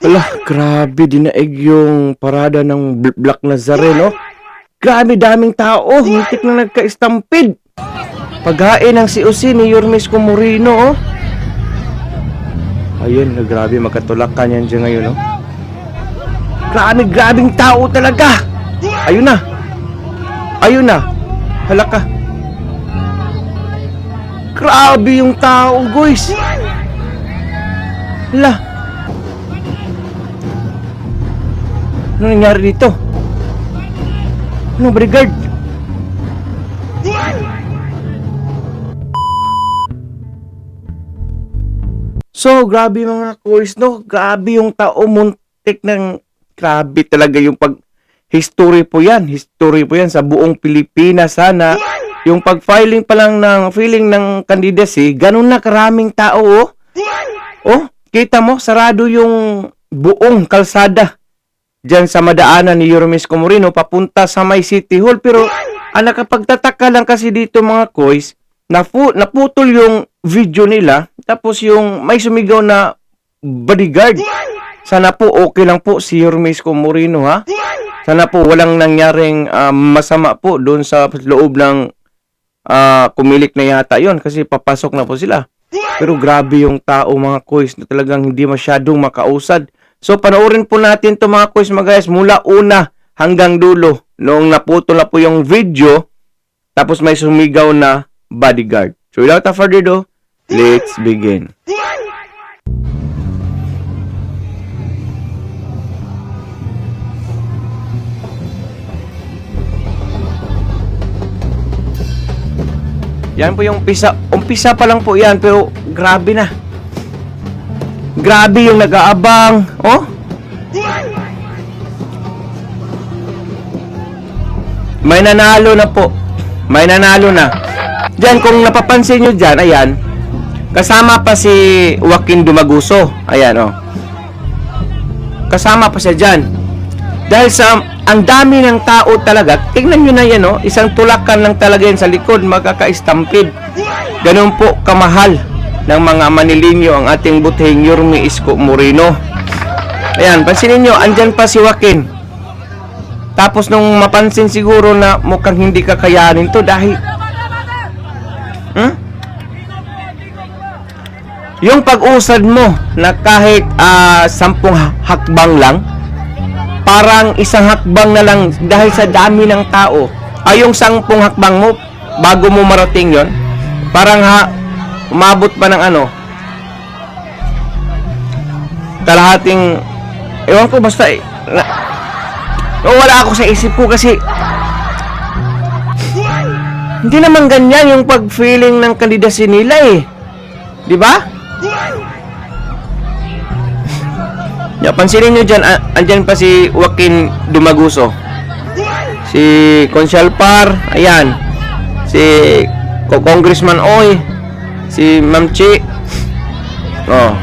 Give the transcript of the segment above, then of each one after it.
Hala, grabe dinaig yung parada ng Black Nazareno. Grabe daming tao, hintik na nagka-stampede. Paghain ng COC ni Yormes Comorino, oh. Ayun, grabe magkatulakan yan dyan ngayon, oh. Grabing tao talaga. Ayun na. Ayun na. Hala ka. Grabe yung tao, guys. Hala. Ano nangyari dito? Ano, bodyguard? So, grabe mga boys, no? Grabe yung tao, muntik ng... Grabe talaga yung history po yan. History po yan sa buong Pilipinas. Sana, yung pag-filing pa lang ng feeling ng candidacy, ganun na karaming tao, oh. Oh, kita mo, sarado yung buong kalsada diyan sa madaanan ni Yormes Comorino papunta sa May City Hall. Pero ang nakapagtataka lang kasi dito mga koys, naputol yung video nila, tapos yung may sumigaw na bodyguard. Sana po okay lang po si Yormes Comorino, ha? Sana po walang nangyaring masama po doon sa loob ng kumilik na yata yon, kasi papasok na po sila. Pero grabe yung tao mga koys na talagang hindi masyadong makausad. So, panoorin po natin ito mga quiz mga guys mula una hanggang dulo noong naputol na po yung video tapos may sumigaw na bodyguard. So, without further ado, let's begin. Yan po yung umpisa pa lang po yan pero grabe na. Grabe yung nag-aabang. Oh? May nanalo na po. May nanalo na. Diyan, kung napapansin nyo dyan, ayan. Kasama pa si Joaquin Dumaguso. Ayan, oh. Kasama pa siya dyan. Dahil sa ang dami ng tao talaga, tingnan nyo na yan, oh. Isang tulakan lang talaga yan sa likod, magkaka-stampede. Ganun po kamahal ng mga Manilinyo ang ating butihing Yormes Comorino. Ayan, pansinin nyo, andyan pa si Joaquin. Tapos nung mapansin siguro na mukhang hindi kakayanin to dahil yung pag-usad mo na kahit 10 hakbang lang, parang isang hakbang na lang dahil sa dami ng tao. Yung 10 hakbang mo bago mo marating yon, parang umabot pa ng kalahating, ewan ko, basta wala ako sa isip ko kasi hindi naman ganyan yung pag-feeling ng candidacy nila, eh. Di ba? Pansinin nyo dyan, andyan pa si Joaquin Dumaguso, si Consial Par, ayan, si Congressman Oy, si Ma'am Chi. Oh.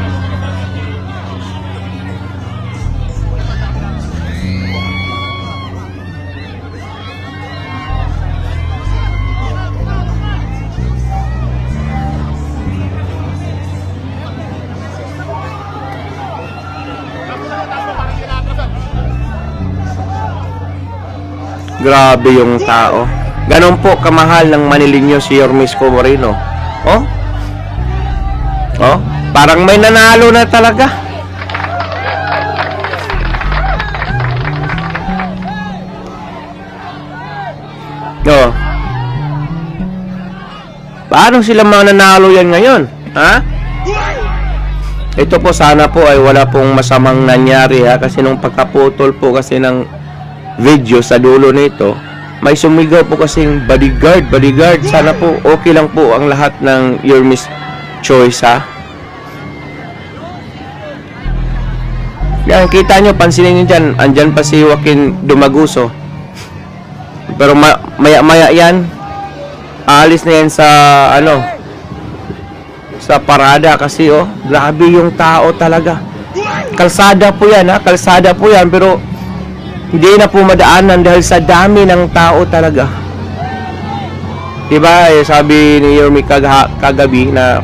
Grabe yung tao. Ganon po kamahal ng Manilinyo si Yormes Comorino. Oh? Oh, parang may nanalo na talaga. Oh. Paano sila mananalo yan ngayon? Ha? Ito po, sana po ay wala pong masamang nangyari, ha, kasi nung pagkaputol po kasi ng video sa dulo nito, may sumigaw po kasing bodyguard. Sana po okay lang po ang lahat ng Yormes choice, ha. Yan, kita nyo, pansinin nyo dyan, andyan pa si Joaquin Dumaguso. Pero maya yan, aalis na yan sa sa parada kasi, oh, grabe yung tao talaga. Kalsada po yan, ha, kalsada po yan, pero hindi na po madaanan dahil sa dami ng tao talaga. Diba, sabi ni Yorme kagabi na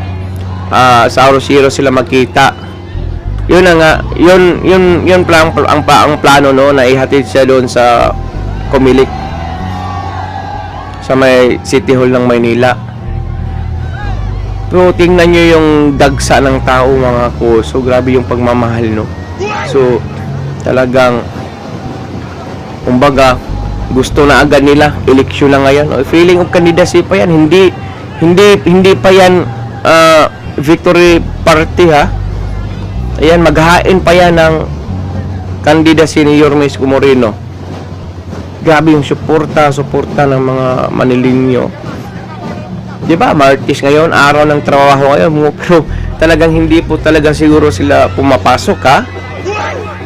sa Aurosiro sila magkita. Yun na nga, yun ang plano no, na ihatid siya doon sa Comelec sa may City Hall ng Maynila. Pero tingnan nyo yung dagsa ng tao mga kuso, grabe yung pagmamahal no. So talagang kumbaga gusto na agad nila, eleksyon na ngayon. Feeling of candidacy pa yan, hindi pa yan victory party ha. Ayan, maghahain pa yan ng candidacy ni Yorme Isko Moreno. Grabe yung suporta ng mga Manileño. Diba, Martis ngayon, araw ng trabaho ngayon, pero talagang hindi po talaga siguro sila pumapasok ha.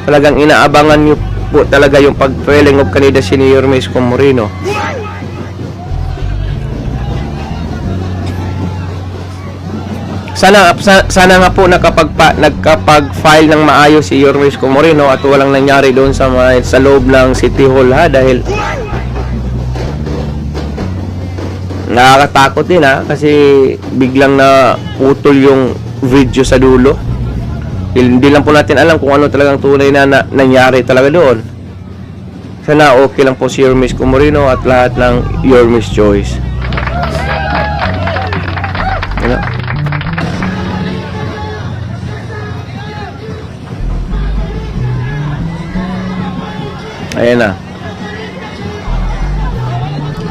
Talagang inaabangan nyo po talaga yung pag-filing of candidacy ni Yorme Isko Moreno. Sana nga po nagkapag-file ng maayos si Yorme Isko Moreno at walang nangyari doon sa loob ng City Hall ha, dahil nakakatakot din ha, kasi biglang na putol yung video sa dulo. Hindi lang po natin alam kung ano talagang tunay na nangyari talaga doon. Sana okay lang po si Yorme Isko Moreno at lahat ng Yorme's Choice. Ano? Ayan na.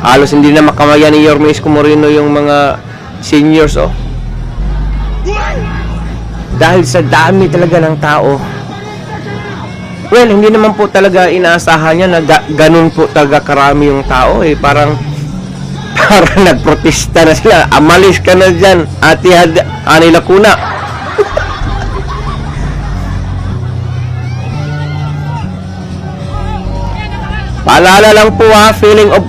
Halos hindi na makamayan ni Yorme Isko Moreno yung mga seniors oh. Dahil sa dami talaga ng tao. Well, hindi naman po talaga inaasahan niya na ganun po talaga karami yung tao eh. Parang nagprotesta na sila. Amalis ka na dyan, Ate Ani Lacuna. Paalala lang po ha, feeling of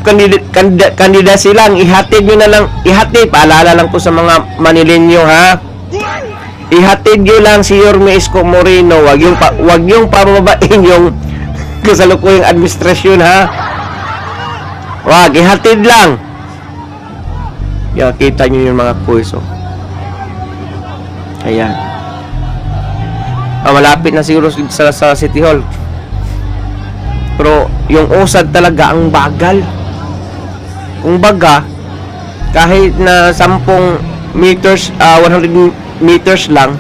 candidacy lang. Ihatid nyo na lang, paalala lang po sa mga Manileño ha. Ihatid nyo lang si Yorme Isko Moreno. Wag yung pababain yung kasalukuyang administrasyon ha. Wag, ihatid lang. Yan, kita nyo yung mga puso. Ayan. Malapit na siguro sa City Hall. Pero yung usad talaga ang bagal. Kung baga, kahit na 10 meters, 100 meters lang,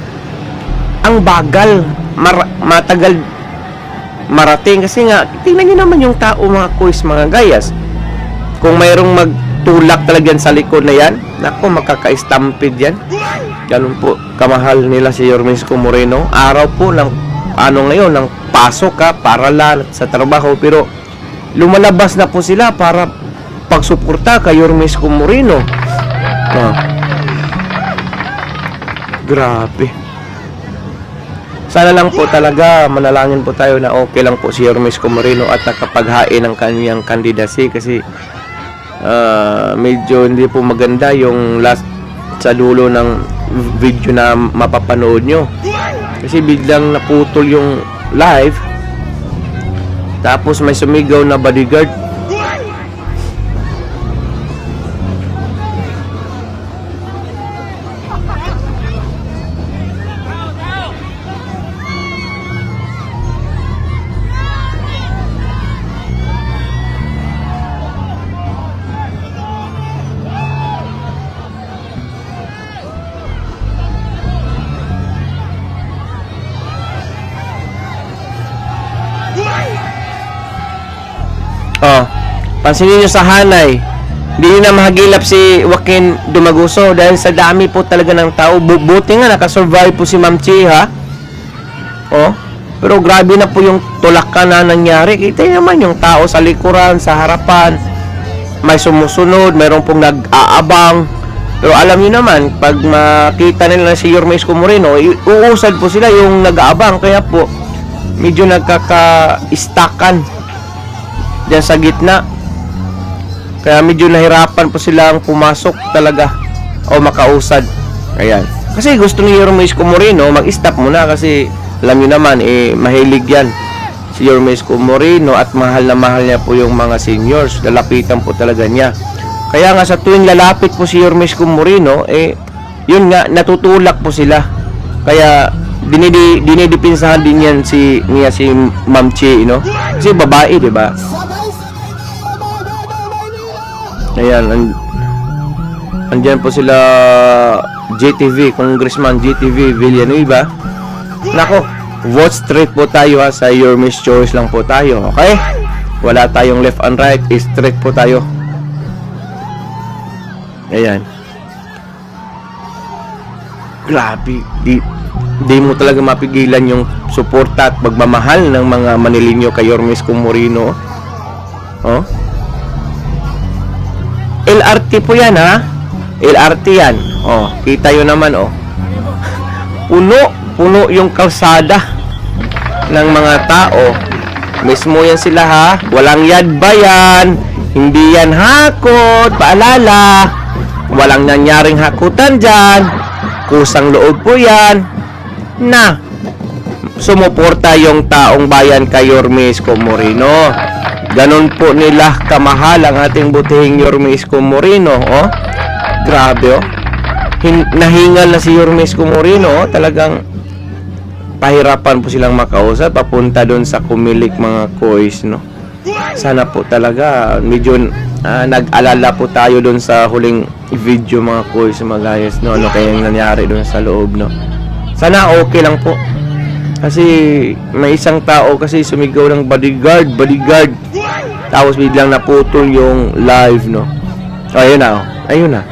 ang bagal, matagal marating. Kasi nga, tingnan nyo naman yung tao mga kuis, mga gayas. Kung mayroong magtulak talaga sa likod na yan, naku, makaka-stampede yan. Ganun po, kamahal nila si Yorme Isko Moreno. Araw po ng ngayon, ng pasok ka, paralan sa trabaho, pero lumalabas na po sila para pagsuporta kay Yorme Isko Moreno. Grabe. Sana lang po talaga, manalangin po tayo na okay lang po si Yorme Isko Moreno at nakapaghain ng kanyang candidacy, kasi medyo hindi po maganda yung last sa dulo ng video na mapapanood nyo, kasi biglang naputol yung live, tapos may sumigaw na bodyguard. Pansinin nyo sa hanay, hindi na mahagilap si Joaquin Dumaguso dahil sa dami po talaga ng tao. Buti nga nakasurvive po si Ma'am Chi ha. Pero grabe na po yung tulakan na nangyari. Kita naman yung tao sa likuran, sa harapan, may sumusunod, mayroon pong nag-aabang. Pero alam niyo naman, pag makita nila si Yorme Isko Moreno, uusad po sila yung nag-aabang. Kaya po medyo nagkaka-stakan diyan sa gitna. Kaya medyo nahirapan po silang pumasok talaga o makausad. Ayan. Kasi gusto ni Yorme Isko Moreno mag-stop muna, kasi alam niyo naman mahilig yan si Yorme Isko Moreno at mahal na mahal niya po yung mga seniors. Lalapitan po talaga niya. Kaya nga sa tuwing lalapit po si Yorme Isko Moreno, yun nga, natutulak po sila. Kaya dinidipinsahan din yan si Ma'am Chi, no? Kasi babae, di ba? Ayan, andyan po sila JTV, Congressman JTV Villanueva. Nako, vote straight po tayo ha, sa Your Miss Choice lang po tayo, okay? Wala tayong left and right, straight po tayo. Ayan. Grabe, di mo talaga mapigilan yung suporta at pagmamahal ng mga Manileño kay Yorme Isko Moreno. Oh? LRT po yan, ha? LRT yan. Oh, kita yun naman, oh. Puno yung kalsada ng mga tao. Mismo yan sila, ha? Walang yadba yan. Hindi yan hakot. Paalala. Walang nangyaring hakutan dyan. Kusang loob po yan na sumuporta yung taong bayan kay Yorme Isko Moreno. Ganon po nila kamahal ang ating butihing Yorme Isko Moreno, oh. Grabe, oh. Nahingal na si Yorme Isko Moreno, oh. Talagang pahirapan po silang makausap papunta doon sa Kumilik, mga kois, no. Sana po talaga medyo nag-alala po tayo doon sa huling video, mga kois, mga guys, no. Ano kayang nangyari doon sa loob, no. Sana okay lang po. Kasi may isang tao kasi sumigaw ng bodyguard. Tapos biglang naputol yung live, no. Oh, ayun na, oh. Ayun na.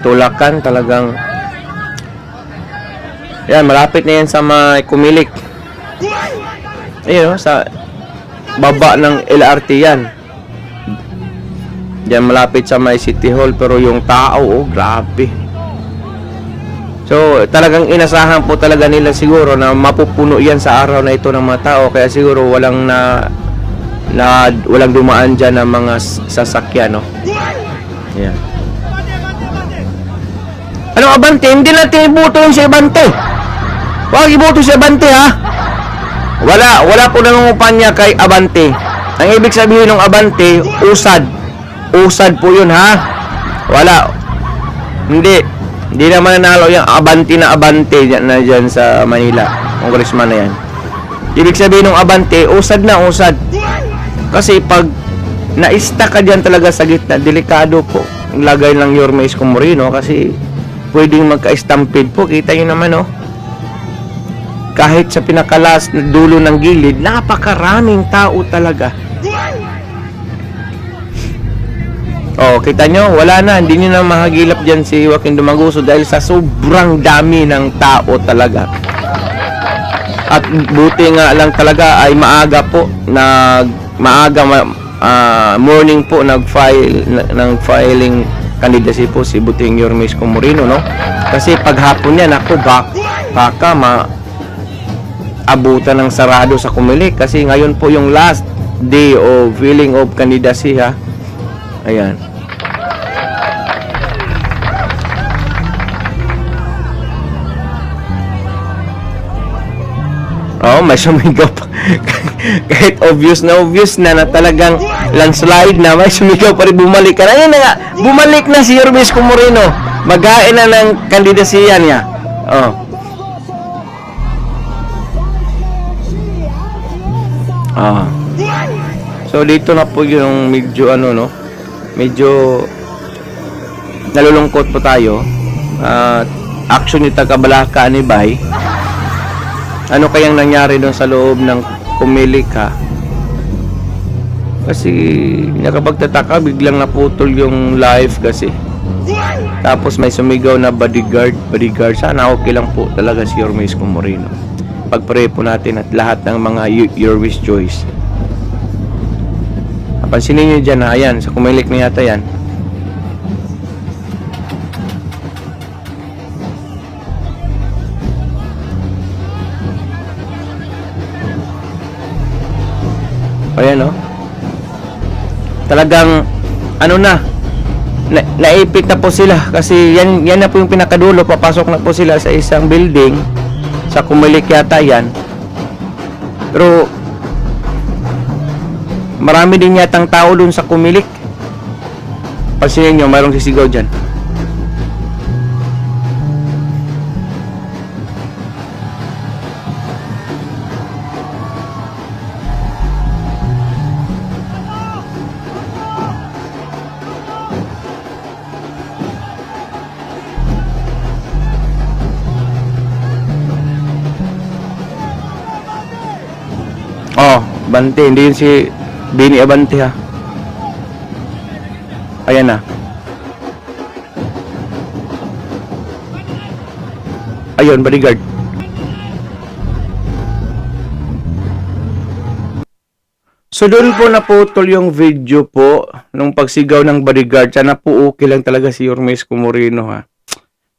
Tulakan talagang. Yan, malapit na yan sa may Kumilik. Ayun, oh, sa baba ng LRT yan. Diyan malapit sa may City Hall, pero yung tao, oh, grabe. So, talagang inasahan po talaga nila siguro na mapupuno yan sa araw na ito ng mga tao, kaya siguro walang walang dumaan dyan ng mga sasakyan, no? Yan. Ano, Abante? Hindi natin iboto yung si Abante. Huwag iboto si Abante, ha? Wala po nangungumpanya kay Abante. Ang ibig sabihin ng Abante, usad po yun, ha? Wala. Hindi naman nanalo yung Abante na dyan sa Manila. Congressman na yan. Ibig sabihin ng Abante, usad. Kasi pag na-stuck ka dyan talaga sa gitna, delikado po ang lagay ng Yorme Isko Moreno kasi pwedeng magka-stampede po. Kita nyo naman, oh. Kahit sa pinakalas na dulo ng gilid, napakaraming tao talaga. Oh, kita nyo, wala na. Hindi nyo na mahagilap dyan si Joaquin Dumaguso dahil sa sobrang dami ng tao talaga. At buti nga lang talaga ay maaga po, morning po nag-filing candidacy po si Buting Yorme Isko Moreno, no? Kasi paghapon yan, ako baka abutan ng sarado sa Kumilik kasi ngayon po yung last day of filing of candidacy, ha. Ayan. Oh, may sumigaw pa. Kahit obvious na talagang landslide na, may sumigaw pa rin, bumalik ka na. Ayun na nga, bumalik na si Yorme Isko Moreno. Maghain na ng kandidasiya niya. Oh. Ah. So dito na po yung medyo medyo nalulungkot po tayo. Action ni taga-Balaka ni Bay. Ano kayang nangyari doon sa loob ng Kumilik, ha? Kasi nakapagtataka, biglang naputol yung live kasi. Tapos may sumigaw na bodyguard. Sana okay lang po talaga si Yorme Isko Moreno. Pag-pray po natin at lahat ng mga your wish choice. Pansinin nyo dyan, ha? Ayan, sa Kumilik na yata yan. Ayan, no? Talagang naipit na po sila kasi yan na po yung pinakadulo. Papasok na po sila sa isang building sa Kumilik yata yan. Pero Marami din yatang tao dun sa Kumilik. Pansinin nyo, mayroong sisigaw dyan. Oh, Bante, hindi yun si Bini Abante ha. Ayan na. Ayun, bodyguard. So doon po naputol yung video po nung pagsigaw ng bodyguard. Sana po okay lang talaga si Yormes Comorino ha.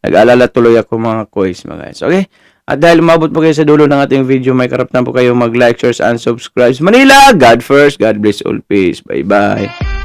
Nag-aalala tuloy ako mga kois mga guys. Okay? At dahil umabot po kayo sa dulo ng ating video, may karapatan po kayo mag-like, share, and subscribe. Manila, God first, God bless all, peace. Bye-bye.